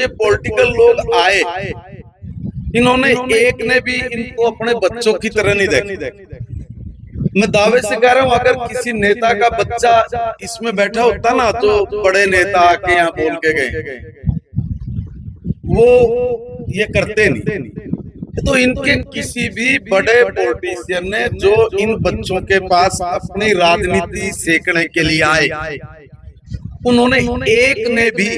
जितने पॉलिटिकल लोग आए, इन्होंने एक ने भी इनको अपने बच्चों की तरह नहीं देखा। मैं दावे से कह रहा हूँ, अगर किसी नेता का बच्चा इसमें बैठा होता ना, जो बड़े नेता आके यहाँ बोल के गए, वो ये करते नहीं। तो इनके किसी भी बड़े पॉलिटिशियन ने जो इन बच्चों के पास अपनी राजनीति सीखने के लिए आए, उन्होंने एक ने भी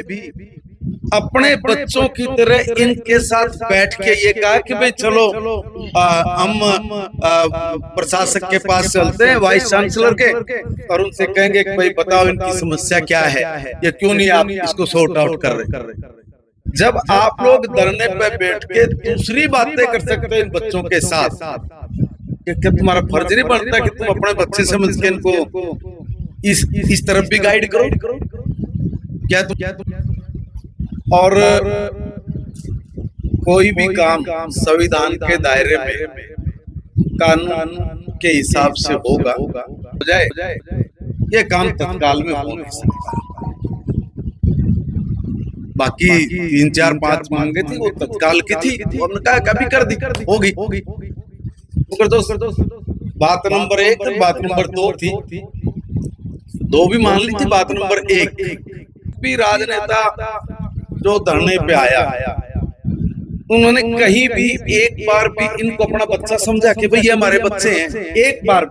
अपने बच्चों की तरह इनके साथ बैठ के ये कहा कि भाई चलो हम प्रशासक के पास चलते हैं, वाइस चांसलर के, और उनसे कहेंगे कि भाई बताओ इनकी समस्या क्या है, ये क्यों नहीं आप इसको सॉर्ट आउट कर रहे। जब आप लोग धरने पे बैठ के दूसरी बातें कर सकते हो इन बच्चों के साथ, क्या तुम्हारा फर्ज नहीं बनता कि तुम अपने बच्चे समझ के इनको इस तरफ भी गाइड करो? क्या और कोई भी काम संविधान के दायरे में कानून के हिसाब से होगा, हो जाए, ये काम तत्काल में हो नहीं सकता। बाकी 3 4 5 मांगे थी, वो तत्काल की थी, हमने कहा कभी कर दी, होगी। तो दोस्त, बात नंबर 1, बात नंबर 2 थी, 2 भी मान ली थी, बात नंबर 1 भी राजनेता जो धरने पे आया, उन्होंने कहीं भी एक बार भी इनको अपना बच्चा समझा कि भाई ये हमारे बच्चे हैं, एक बार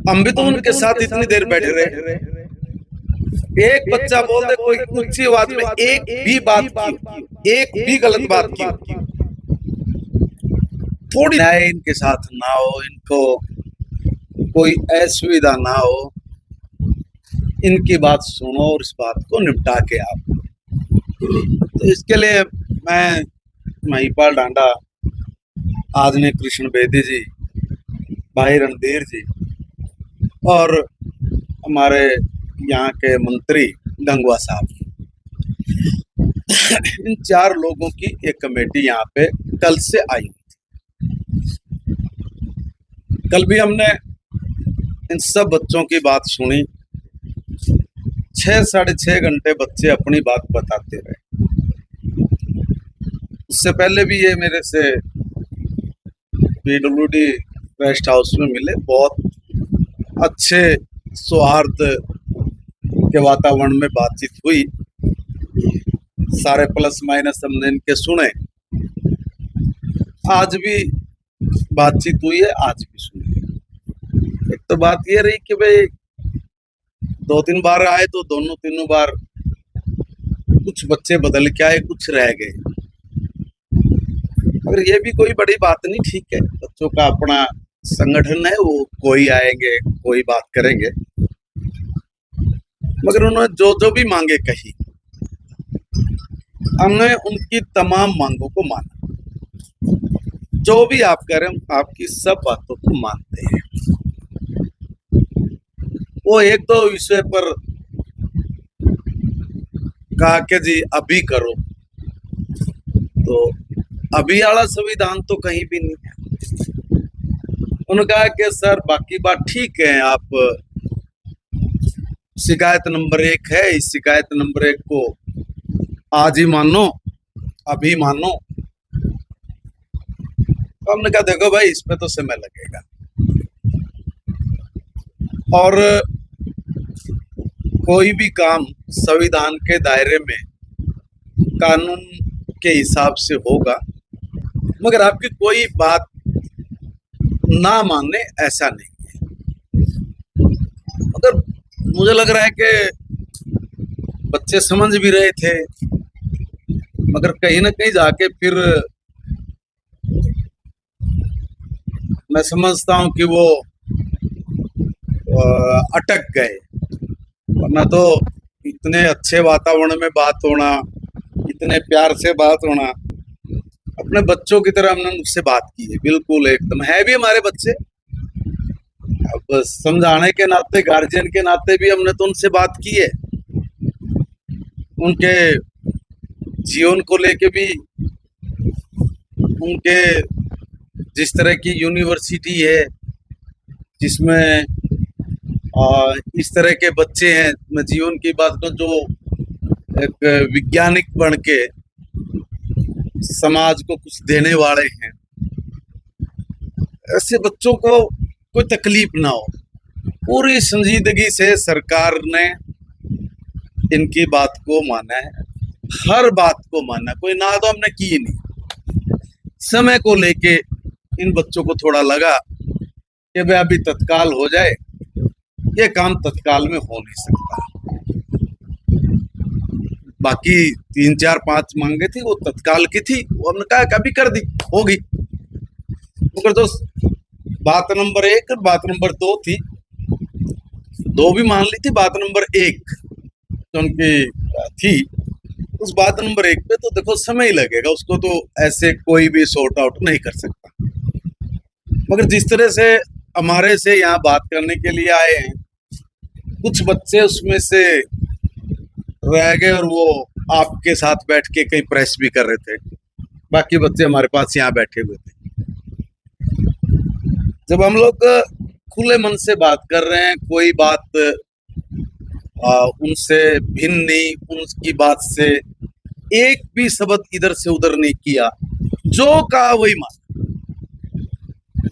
हम भी तो उनके साथ इतनी देर बैठे रहे, एक बच्चा बोल दे कोई ऊंची आवाज में एक भी बात की, एक भी गलत बात की, थोड़ी न्याय इनके साथ ना हो, इनको कोई असुविधा ना हो, इनकी बात सुनो और इस बात को निपटा के आप। तो इसके लिए मैं महिपाल डांडा, आदरणीय कृष्ण बेदी जी, भाई रणधीर जी और हमारे यहाँ के मंत्री गंगवा साहब, इन 4 लोगों की एक कमेटी यहाँ पे कल से आई। कल भी हमने इन सब बच्चों की बात सुनी, 6 साढ़े 6 घंटे बच्चे अपनी बात बताते रहे। उससे पहले भी ये मेरे से PWD रेस्ट हाउस में मिले, बहुत अच्छे सौहार्द के वातावरण में बातचीत हुई, सारे प्लस माइनस हमने इनके सुने, आज भी बातचीत हुई है, आज भी सुनी। एक तो बात ये रही कि भाई 2-3 बार आए तो दोनों तीनों बार कुछ बच्चे बदल के आए, कुछ रह गए, मगर ये भी कोई बड़ी बात नहीं, ठीक है, बच्चों का अपना संगठन है, वो कोई आएंगे कोई बात करेंगे, मगर उन्होंने जो जो भी मांगे कही, हमने उनकी तमाम मांगों को माना। जो भी आप कह रहे हैं, आपकी सब बातों को मानते हैं। वो एक दो विषय पर कहा कि जी अभी करो, तो अभी वाला संविधान तो कहीं भी नहीं है। उन्होंने कहा कि सर बाकी बात ठीक है, आप शिकायत नंबर 1 है, इस शिकायत नंबर 1 को आज ही मानो, अभी मानो। तो हमने कहा देखो भाई, इस पे तो समय लगेगा, और कोई भी काम संविधान के दायरे में कानून के हिसाब से होगा, मगर आपकी कोई बात ना माने ऐसा नहीं है। मगर मुझे लग रहा है कि बच्चे समझ भी रहे थे, मगर कहीं ना कहीं जाके फिर मैं समझता हूं कि वो अटक गए, वरना तो इतने अच्छे वातावरण में बात होना, इतने प्यार से बात होना, अपने बच्चों की तरह हमने उनसे बात की है, बिल्कुल एकदम है भी हमारे बच्चे। अब समझाने के नाते, गार्जियन के नाते भी हमने तो उनसे बात की है, उनके जीवन को लेके भी, उनके जिस तरह की यूनिवर्सिटी है जिसमें इस तरह के बच्चे हैं, मैं जीवन की बात करूं, जो एक वैज्ञानिक बन के समाज को कुछ देने वाले हैं, ऐसे बच्चों को कोई तकलीफ ना हो। पूरी संजीदगी से सरकार ने इनकी बात को माना है, हर बात को माना, कोई ना तो हमने की नहीं। समय को लेके इन बच्चों को थोड़ा लगा कि भाई अभी तत्काल हो जाए, ये काम तत्काल में हो नहीं सकता। बाकी 3 4 5 मांगे थी वो तत्काल की थी, वो हमने कहा कभी कर दी होगी। मगर तो बात नंबर 1 और बात नंबर 2 थी, 2 भी मान ली थी, बात नंबर 1 जो उनकी थी, उस बात नंबर 1 पे तो देखो समय ही लगेगा, उसको तो ऐसे कोई भी सॉर्ट आउट नहीं कर सकता। मगर जिस तरह से हमारे से यहाँ बात करने के लिए आए हैं, कुछ बच्चे उसमें से रह गए और वो आपके साथ बैठ के कहीं प्रेस भी कर रहे थे, बाकी बच्चे हमारे पास यहाँ बैठे हुए थे। जब हम लोग खुले मन से बात कर रहे हैं, कोई बात उनसे भिन्न नहीं, उनकी बात से एक भी शब्द इधर से उधर नहीं किया, जो कहा वही मान।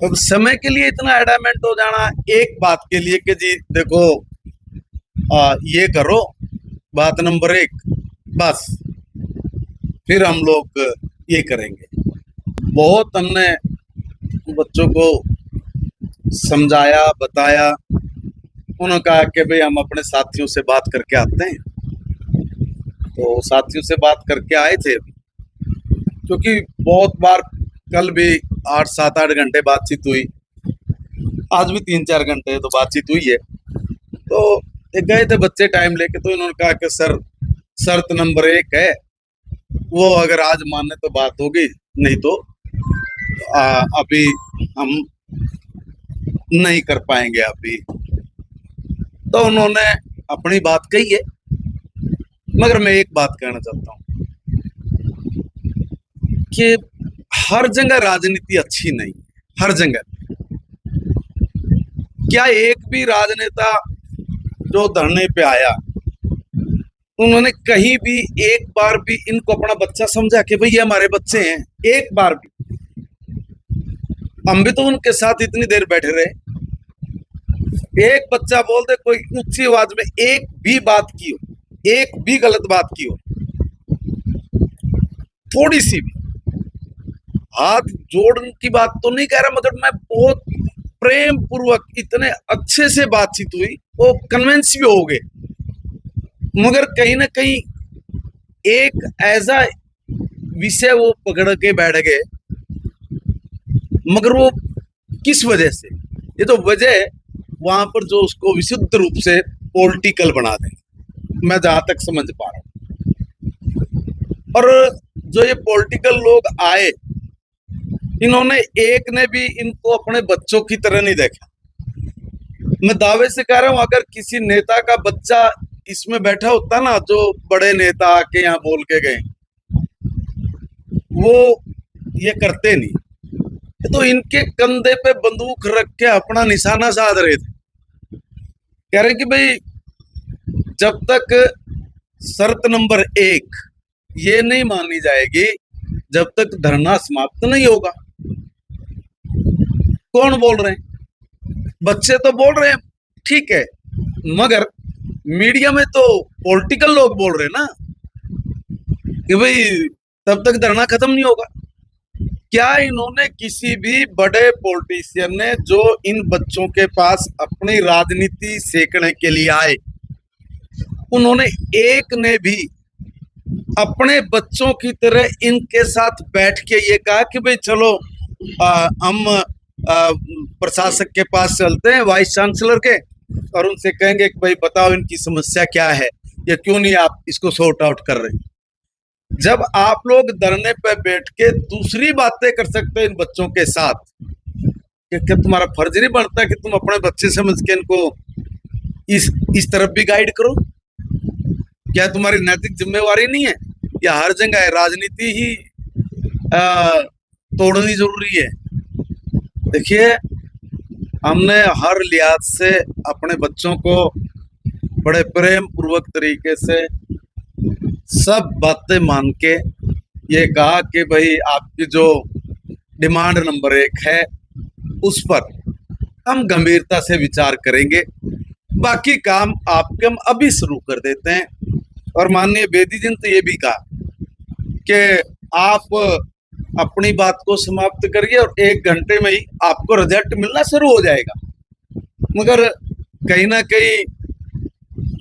अब समय के लिए इतना एडामेंट हो जाना एक बात के लिए कि जी देखो ये करो, बात नंबर 1 बस, फिर हम लोग ये करेंगे। बहुत हमने बच्चों को समझाया, बताया, उन्होंने कहा कि भाई हम अपने साथियों से बात करके आते हैं। तो साथियों से बात करके आए थे, क्योंकि बहुत बार कल भी 8 7 8 घंटे बातचीत हुई, आज भी 3 4 घंटे तो बातचीत हुई है। तो गए थे बच्चे टाइम लेके, तो इन्होंने कहा कि सर शर्त नंबर 1 है, वो अगर आज माने तो बात होगी, नहीं तो अभी हम नहीं कर पाएंगे अभी। तो उन्होंने अपनी बात कही है, मगर मैं एक बात कहना चाहता हूँ कि हर जगह राजनीति अच्छी नहीं है, हर जगह। क्या एक भी राजनेता जो धरने पे आया, उन्होंने कहीं भी एक बार भी इनको अपना बच्चा समझा कि भाई ये हमारे बच्चे हैं? एक बार भी। हम भी तो उनके साथ इतनी देर बैठे रहे, एक बच्चा बोल दे, कोई ऊंची आवाज में एक भी बात की हो, एक भी गलत बात की हो, थोड़ी सी भी, हाथ जोड़ने की बात तो नहीं कह रहा, मगर मैं बहुत प्रेम पूर्वक इतने अच्छे से बातचीत हुई, वो कन्विंस भी हो गए। मगर कहीं ना कहीं एक ऐसा विषय वो पकड़ के बैठ गए, मगर वो किस वजह से? ये तो वजह वहां पर जो उसको विशुद्ध रूप से पॉलिटिकल बना देंगे, मैं जहां तक समझ पा रहा हूं। और जो ये पॉलिटिकल लोग आए, इन्होंने एक ने भी इनको अपने बच्चों की तरह नहीं देखा। मैं दावे से कह रहा हूं, अगर किसी नेता का बच्चा इसमें बैठा होता ना, जो बड़े नेता आके यहाँ बोल के गए, वो ये करते नहीं। तो इनके कंधे पे बंदूक रख के अपना निशाना साध रहे थे, कह रहे कि भाई जब तक शर्त नंबर 1 ये नहीं मानी जाएगी, जब तक धरना समाप्त नहीं होगा। कौन बोल रहे हैं? बच्चे तो बोल रहे हैं, ठीक है, मगर मीडिया में तो पॉलिटिकल लोग बोल रहे हैं ना कि भाई तब तक धरना खत्म नहीं होगा। क्या इन्होंने किसी भी बड़े पॉलिटिशियन ने, जो इन बच्चों के पास अपनी राजनीति सेकने के लिए आए, उन्होंने एक ने भी अपने बच्चों की तरह इनके साथ बैठ के ये कहा कि भाई चलो हम प्रशासक के पास चलते हैं, वाइस चांसलर के, और उनसे कहेंगे कि भाई बताओ इनकी समस्या क्या है, या क्यों नहीं आप इसको सॉर्ट आउट कर रहे हैं? जब आप लोग धरने पे बैठ के दूसरी बातें कर सकते हो इन बच्चों के साथ, क्या तुम्हारा फर्ज नहीं बनता कि तुम अपने बच्चे समझ के इनको इस तरफ भी गाइड करो? क्या तुम्हारी नैतिक जिम्मेवारी नहीं है? या हर जगह राजनीति ही तोड़नी जरूरी है? देखिए, हमने हर लिहाज से अपने बच्चों को बड़े प्रेम पूर्वक तरीके से सब बातें मान के ये कहा कि भाई आपकी जो डिमांड नंबर 1 है उस पर हम गंभीरता से विचार करेंगे, बाकी काम आपके हम अभी शुरू कर देते हैं। और माननीय बेदी जी ने तो ये भी कहा कि आप अपनी बात को समाप्त करिए और 1 घंटे में ही आपको रिजल्ट मिलना शुरू हो जाएगा। मगर कहीं ना कहीं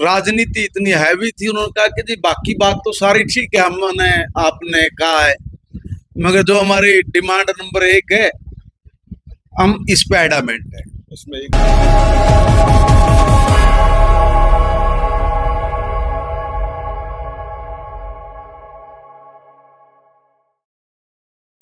राजनीति इतनी हैवी थी, उन्होंने कहा कि जी बाकी बात तो सारी ठीक है, हमने आपने कहा है, मगर जो हमारी डिमांड नंबर 1 है हम इस पे एडामेंट है। उसमें एक